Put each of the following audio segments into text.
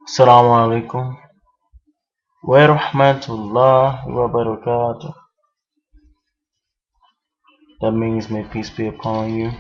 Assalamu alaikum wa rahmatullahi wa barakatuh. That means may peace be upon you.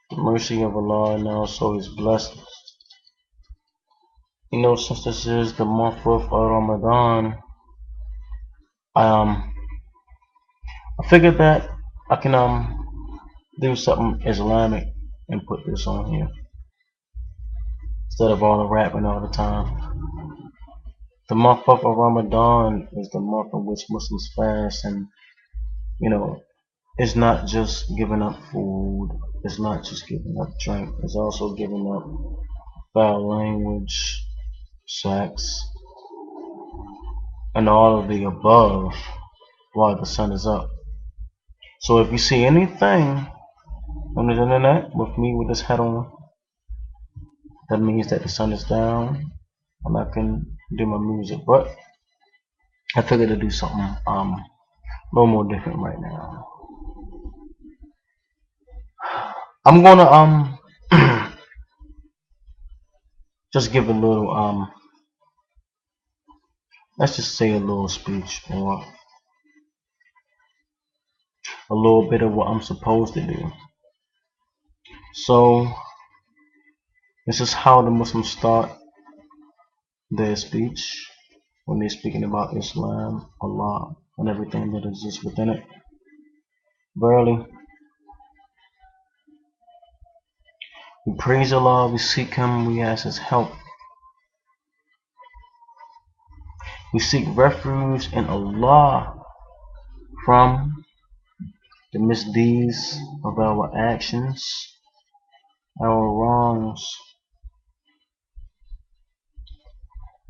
The mercy of Allah and also His blessings. Since this is the month of Ramadan, I I figured that I can do something Islamic and put this on here instead of all the rapping all the time. The month of Ramadan is the month in which Muslims fast, and you know it's not just giving up food, it's not just giving up drink, it's also giving up foul language, sex, and all of the above while the sun is up. So if you see anything on the internet with me with this hat on, that means that the sun is down and I can do my music. But I figured to do something a little more different right now. I'm gonna just give a little let's just say a little speech or a little bit of what I'm supposed to do. So this is how the Muslims start their speech when they're speaking about Islam, Allah, and everything that exists within it. Verily, we praise Allah, we seek Him, we ask His help. We seek refuge in Allah from the misdeeds of our actions, our wrongs.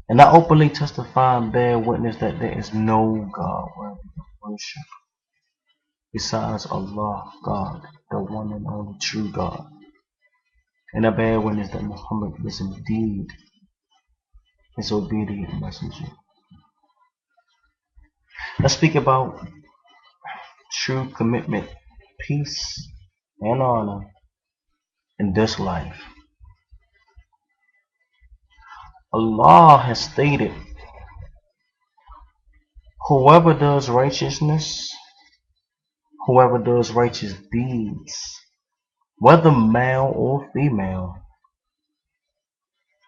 And I openly testify and bear witness that there is no God worthy of worship besides Allah, God, the one and only true God. And I bear witness that Muhammad is indeed His obedient messenger. Let's speak about true commitment, peace, and honor in this life. Allah has stated, whoever does righteousness, whoever does righteous deeds, whether male or female,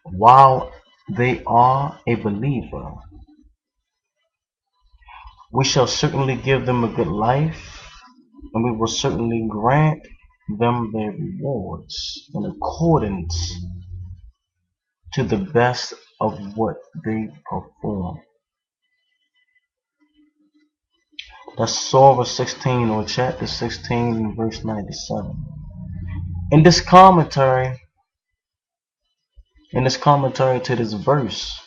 while they are a believer, we shall certainly give them a good life, and we will certainly grant them their rewards in accordance to the best of what they perform. That's Surah 16 or chapter 16 verse 97. In this commentary to this verse,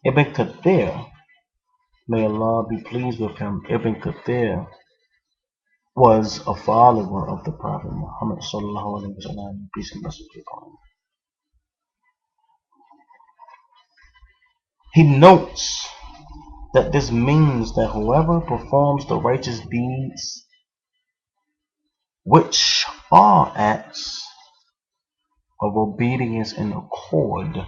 Ibn Kathir, may Allah be pleased with him, Ibn Kathir was a follower of the Prophet Muhammad sallallahu alaihi wasallam, peace and blessings be upon him. He notes that this means that whoever performs the righteous deeds, which are acts of obedience in accord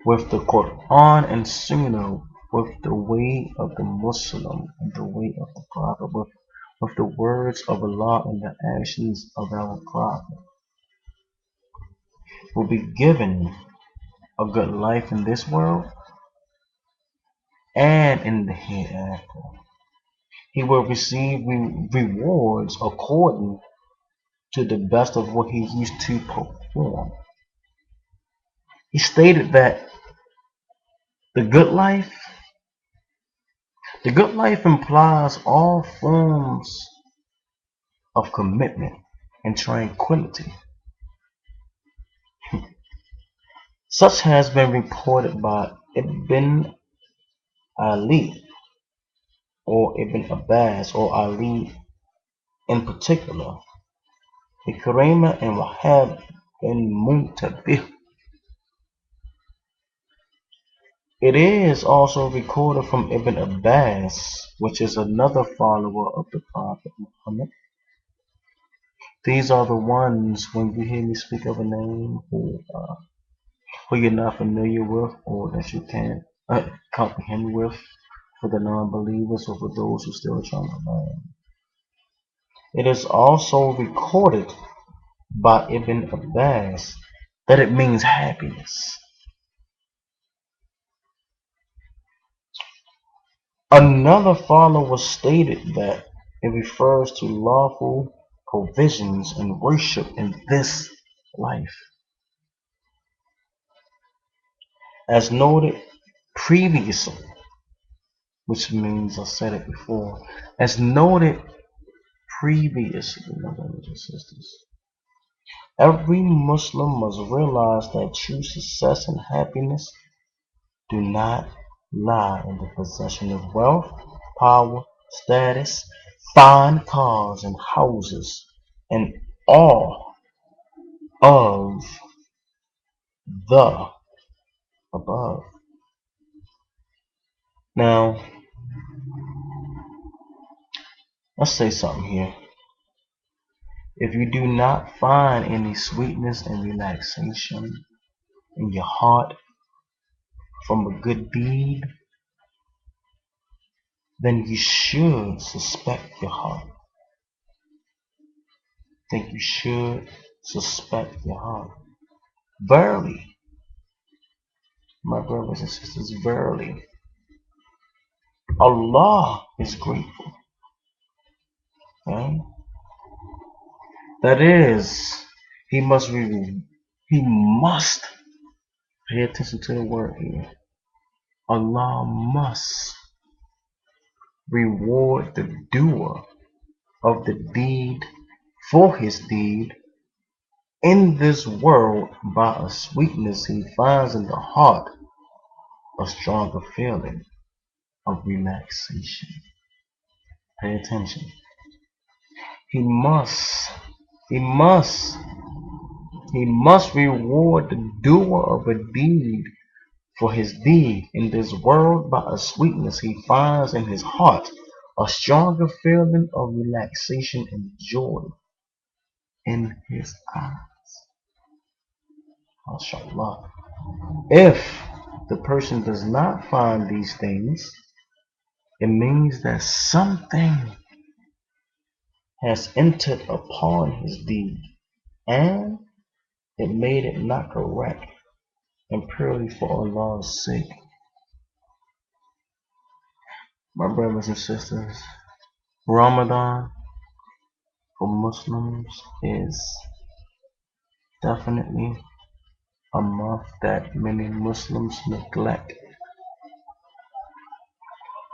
with the Quran and Sunnah, with the way of the Muslim and the way of the Prophet, with the words of Allah and the actions of our Prophet, will be given a good life in this world and in the hereafter. He will receive rewards according to the best of what he used to perform. He stated that the good life implies all forms of commitment and tranquility. Such has been reported by Ibn Ali or Ibn Abbas or Ali in particular, Ikrimah and Wahab bin Muntabih. It is also recorded from Ibn Abbas, which is another follower of the Prophet Muhammad, These are the ones when you hear me speak of a name who you're not familiar with or that you can't comprehend with for the non-believers or for those who still are trying to learn. It is also recorded by Ibn Abbas that it means happiness. Another follower stated that it refers to lawful provisions and worship in this life. As noted previously, which means I said it before, as noted previously, my brothers and sisters, every Muslim must realize that true success and happiness do not lie in the possession of wealth, power, status, fine cars and houses, and all of the above. Now, let's say something here. If you do not find any sweetness and relaxation in your heart from a good deed, then you should suspect your heart. Think you should suspect your heart. Verily, my brothers and sisters, verily, Allah is grateful. Okay? That is, he must pay attention to the word here. Allah must reward the doer of the deed for his deed in this world by a sweetness he finds in the heart, a stronger feeling of relaxation. Pay attention. He must he must reward the doer of a deed for his deed in this world by a sweetness he finds in his heart, a stronger feeling of relaxation and joy in his eyes. MashaAllah. If the person does not find these things, it means that something has entered upon his deed and it made it not correct and purely for Allah's sake. My brothers and sisters, Ramadan for Muslims is definitely a month that many Muslims neglect.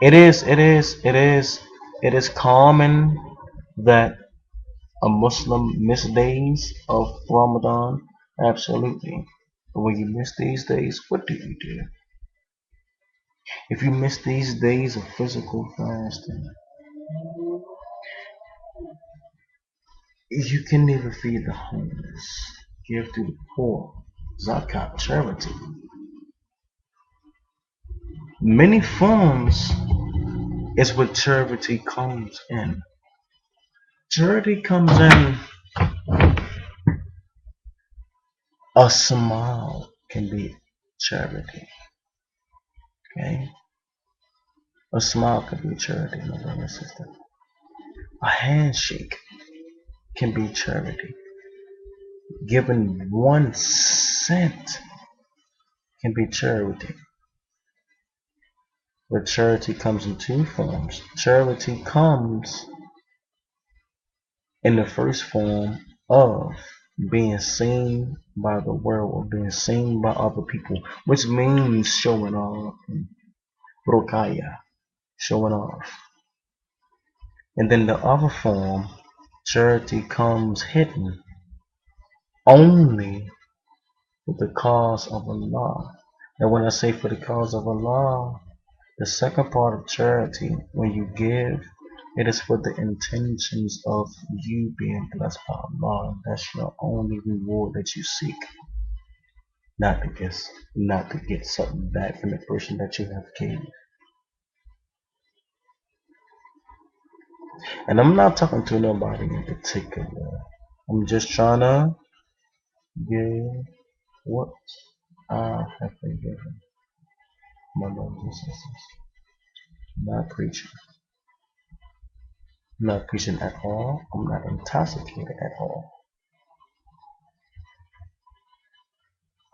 It is common that a Muslim miss days of Ramadan. Absolutely. But when you miss these days, what do you do? If you miss these days of physical fasting, you can never feed the homeless, give to the poor, zakat, charity. Many forms is what charity comes in. Charity comes in, a smile can be charity. Okay? A smile can be charity, my brother and sister. A handshake can be charity. Giving 1 cent can be charity. But charity comes in two forms. Charity comes in the first form of being seen by the world or being seen by other people, which means showing off, rokaya, showing off. And then the other form, charity comes hidden only for the cause of Allah. And when I say for the cause of Allah, the second part of charity, when you give, it is for the intentions of you being blessed by Allah. That's your only reward that you seek. Not to get something back from the person that you have gave. And I'm not talking to nobody in particular. I'm just trying to give what I have been given. My brothers and sisters. Not preaching. I'm not preaching at all. I'm not intoxicated at all.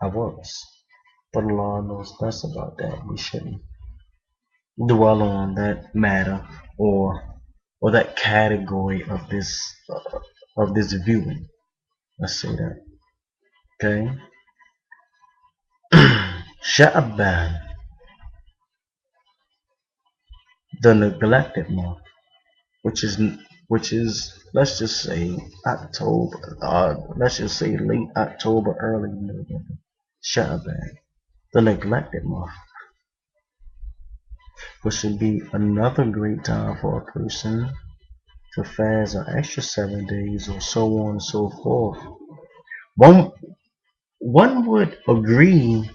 I was. But Allah knows best about that. We shouldn't dwell on that matter or that category of this viewing. Let's say that. Okay. Sha'ban, the neglected month, which is which is let's just say October. Let's just say late October, early November. Sha'ban, the neglected month, which would be another great time for a person to fast an extra 7 days or so on and so forth. One one would agree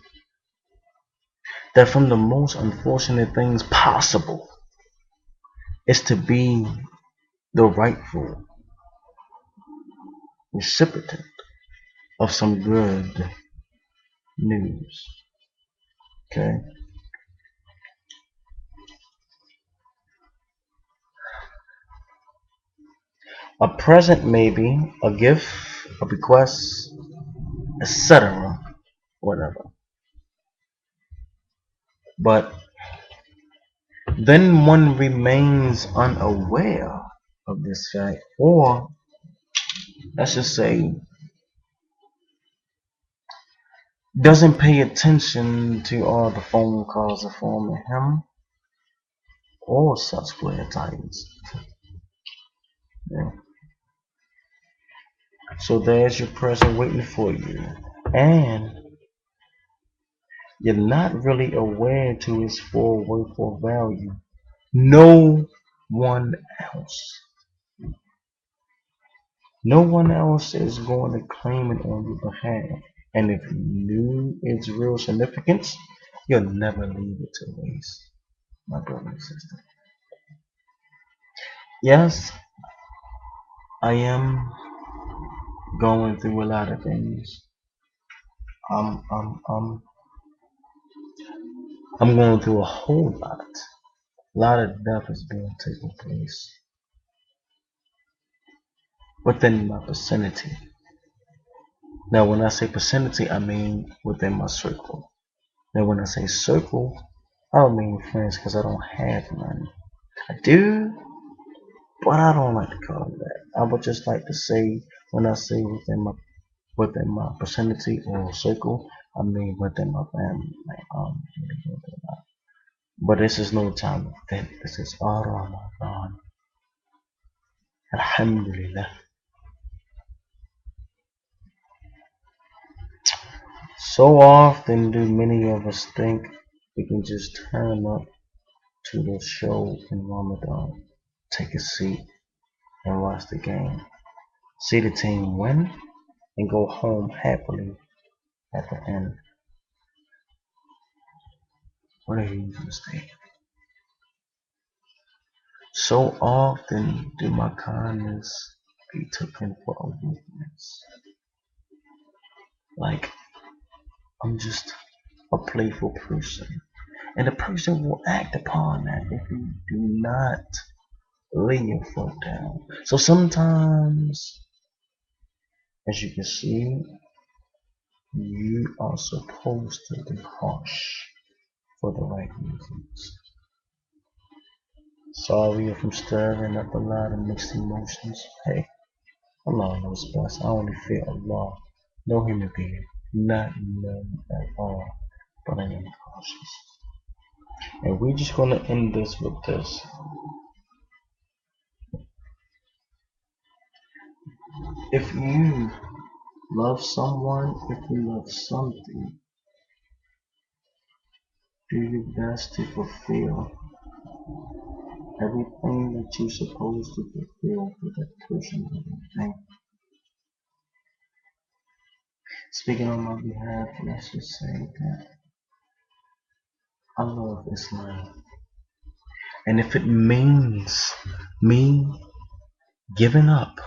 that from the most unfortunate things possible is to be the rightful recipient of some good news. Okay? A present maybe, a gift, a bequest, etc. Whatever. But then one remains unaware of this fact, or let's just say doesn't pay attention to all the phone calls informing him or such glare tidings. Yeah. So there's your present waiting for you. And you're not really aware to its full worth or value. No one else. No one else is going to claim it on your behalf. And if you knew its real significance, you'll never leave it to waste, my brother and sister. Yes, I am going through a lot of things. Um, um, um, I'm going through a whole lot. A lot of death is being taken place within my vicinity. Now, when I say vicinity, I mean within my circle. Now, when I say circle, I don't mean friends because I don't have none. I do, but I don't like to call it that. I would just like to say when I say within my vicinity or circle, I mean within my family. But this is no time of that. This is Ramadan. Alhamdulillah. So often do many of us think we can just turn up to the show in Ramadan, take a seat and watch the game, see the team win, and go home happily at the end. What a huge mistake. So often do my kindness be taken for a weakness. Like I'm just a playful person. And the person will act upon that if you do not lay your foot down. So sometimes, as you can see, you are supposed to be harsh for the right reasons. Sorry if I'm stirring up a lot of mixed emotions. Hey, Allah knows best. I only fear Allah. No human being. Not none at all. But I am cautious. And we're just gonna end this with this. If you love someone, if you love something, do your best to fulfill everything that you're supposed to fulfill for that person. Okay? Speaking on my behalf, let's just say that I love Islam. And if it means me giving up